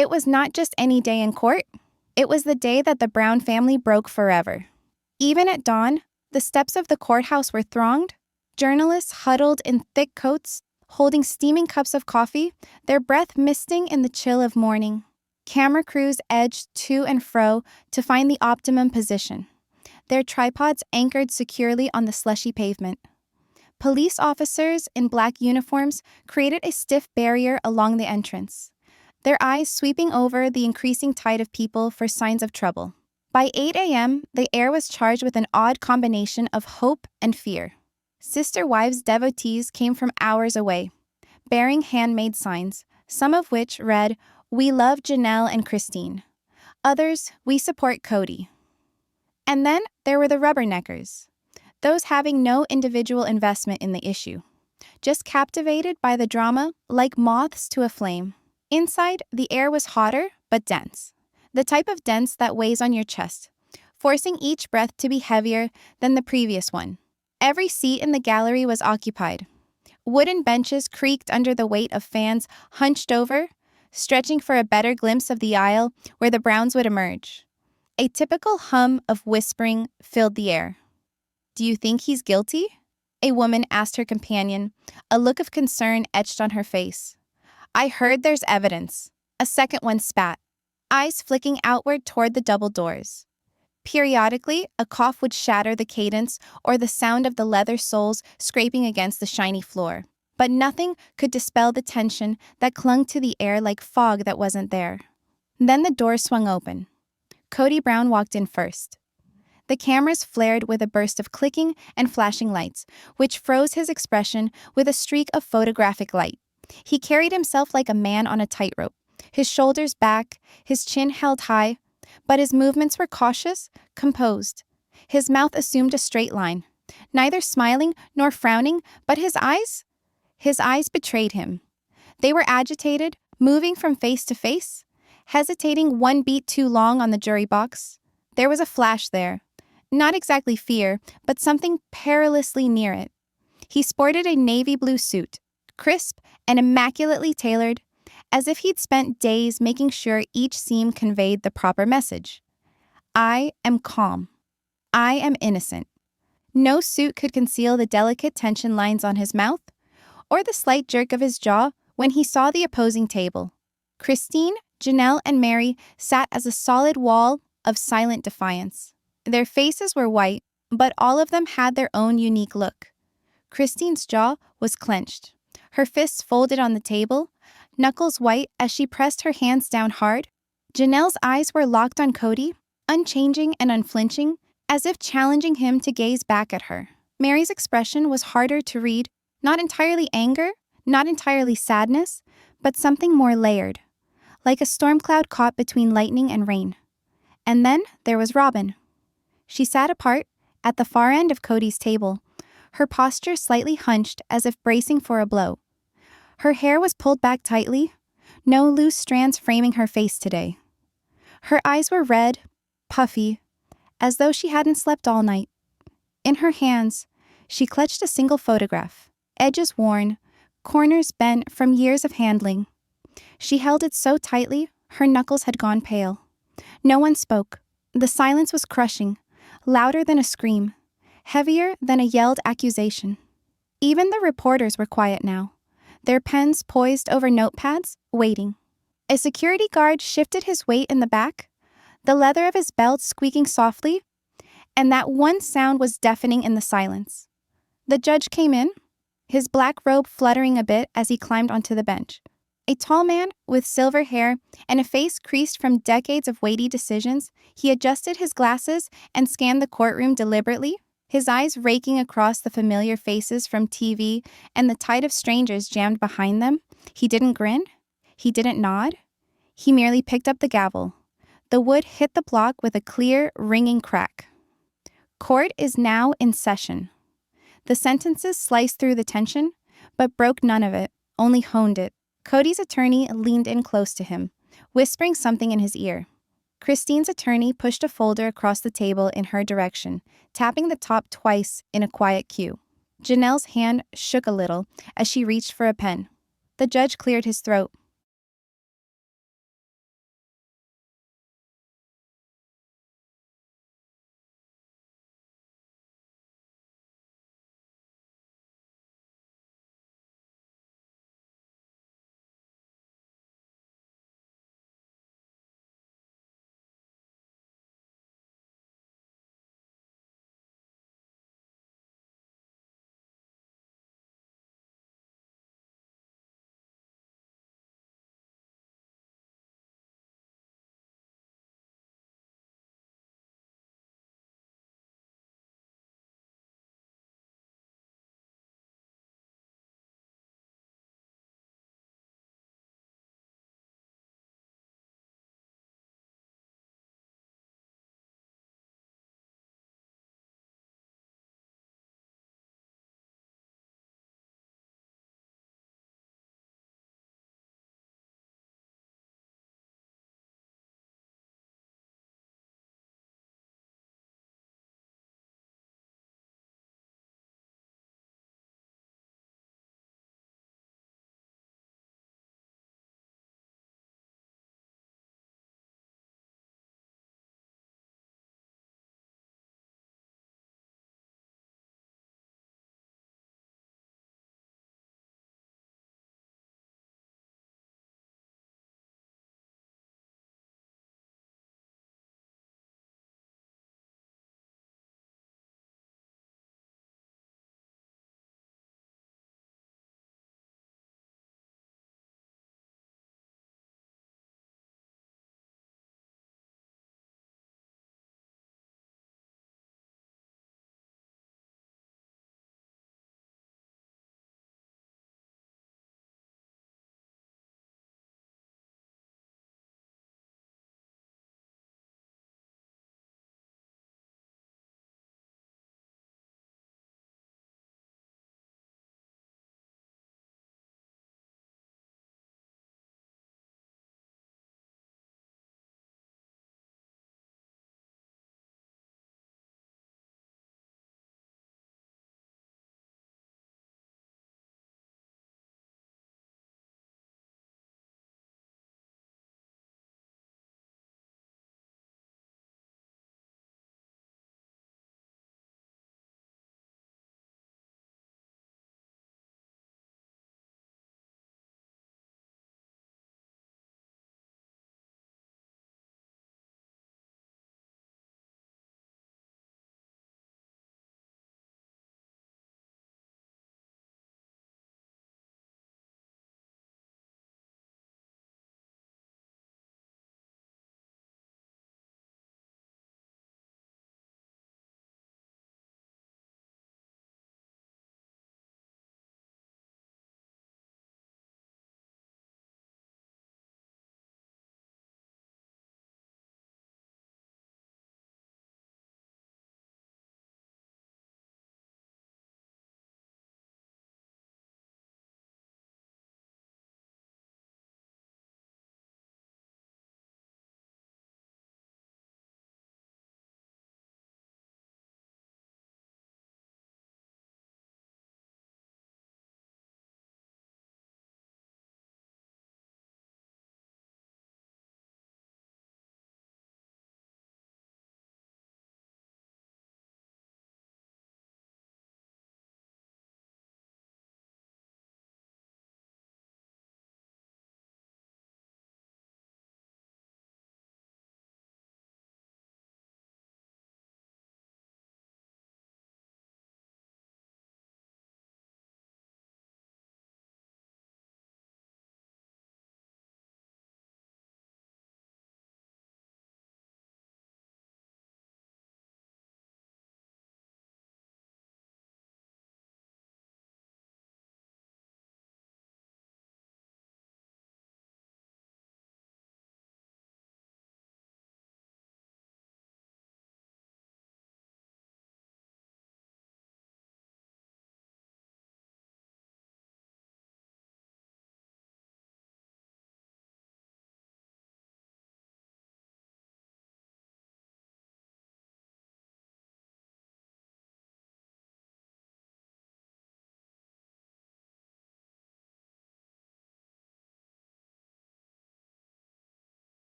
It was not just any day in court. It was the day that the Brown family broke forever. Even at dawn, the steps of the courthouse were thronged. Journalists huddled in thick coats, holding steaming cups of coffee, their breath misting in the chill of morning. Camera crews edged to and fro to find the optimum position, their tripods anchored securely on the slushy pavement. Police officers in black uniforms created a stiff barrier along the entrance, their eyes sweeping over the increasing tide of people for signs of trouble. By 8 a.m., the air was charged with an odd combination of hope and fear. Sister Wives devotees came from hours away, bearing handmade signs, some of which read, "We love Janelle and Christine." Others, "We support Kody." And then there were the rubberneckers, those having no individual investment in the issue, just captivated by the drama like moths to a flame. Inside, the air was hotter but dense, the type of dense that weighs on your chest, forcing each breath to be heavier than the previous one. Every seat in the gallery was occupied. Wooden benches creaked under the weight of fans hunched over, stretching for a better glimpse of the aisle where the Browns would emerge. A typical hum of whispering filled the air. "Do you think he's guilty?" a woman asked her companion, a look of concern etched on her face. "I heard there's evidence," a second one spat, eyes flicking outward toward the double doors. Periodically, a cough would shatter the cadence or the sound of the leather soles scraping against the shiny floor. But nothing could dispel the tension that clung to the air like fog that wasn't there. Then the door swung open. Kody Brown walked in first. The cameras flared with a burst of clicking and flashing lights, which froze his expression with a streak of photographic light. He carried himself like a man on a tightrope, his shoulders back, his chin held high, but his movements were cautious, composed. His mouth assumed a straight line, neither smiling nor frowning, but his eyes betrayed him. They were agitated, moving from face to face, hesitating one beat too long on the jury box. There was a flash there. Not exactly fear, but something perilously near it. He sported a navy blue suit, crisp and immaculately tailored, as if he'd spent days making sure each seam conveyed the proper message. I am calm. I am innocent. No suit could conceal the delicate tension lines on his mouth, or the slight jerk of his jaw when he saw the opposing table. Christine, Janelle, and Meri sat as a solid wall of silent defiance. Their faces were white, but all of them had their own unique look. Christine's jaw was clenched, her fists folded on the table, knuckles white as she pressed her hands down hard. Janelle's eyes were locked on Kody, unchanging and unflinching, as if challenging him to gaze back at her. Meri's expression was harder to read, not entirely anger, not entirely sadness, but something more layered, like a storm cloud caught between lightning and rain. And then there was Robyn. She sat apart, at the far end of Kody's table, her posture slightly hunched as if bracing for a blow. Her hair was pulled back tightly, no loose strands framing her face today. Her eyes were red, puffy, as though she hadn't slept all night. In her hands, she clutched a single photograph, edges worn, corners bent from years of handling. She held it so tightly, her knuckles had gone pale. No one spoke. The silence was crushing, louder than a scream, heavier than a yelled accusation. Even the reporters were quiet now, their pens poised over notepads, waiting. A security guard shifted his weight in the back, the leather of his belt squeaking softly, and that one sound was deafening in the silence. The judge came in, his black robe fluttering a bit as he climbed onto the bench. A tall man with silver hair and a face creased from decades of weighty decisions, he adjusted his glasses and scanned the courtroom deliberately, his eyes raking across the familiar faces from TV and the tide of strangers jammed behind them. He didn't grin. He didn't nod. He merely picked up the gavel. The wood hit the block with a clear, ringing crack. Court is now in session. The sentences sliced through the tension, but broke none of it, only honed it. Kody's attorney leaned in close to him, whispering something in his ear. Christine's attorney pushed a folder across the table in her direction, tapping the top twice in a quiet cue. Janelle's hand shook a little as she reached for a pen. The judge cleared his throat.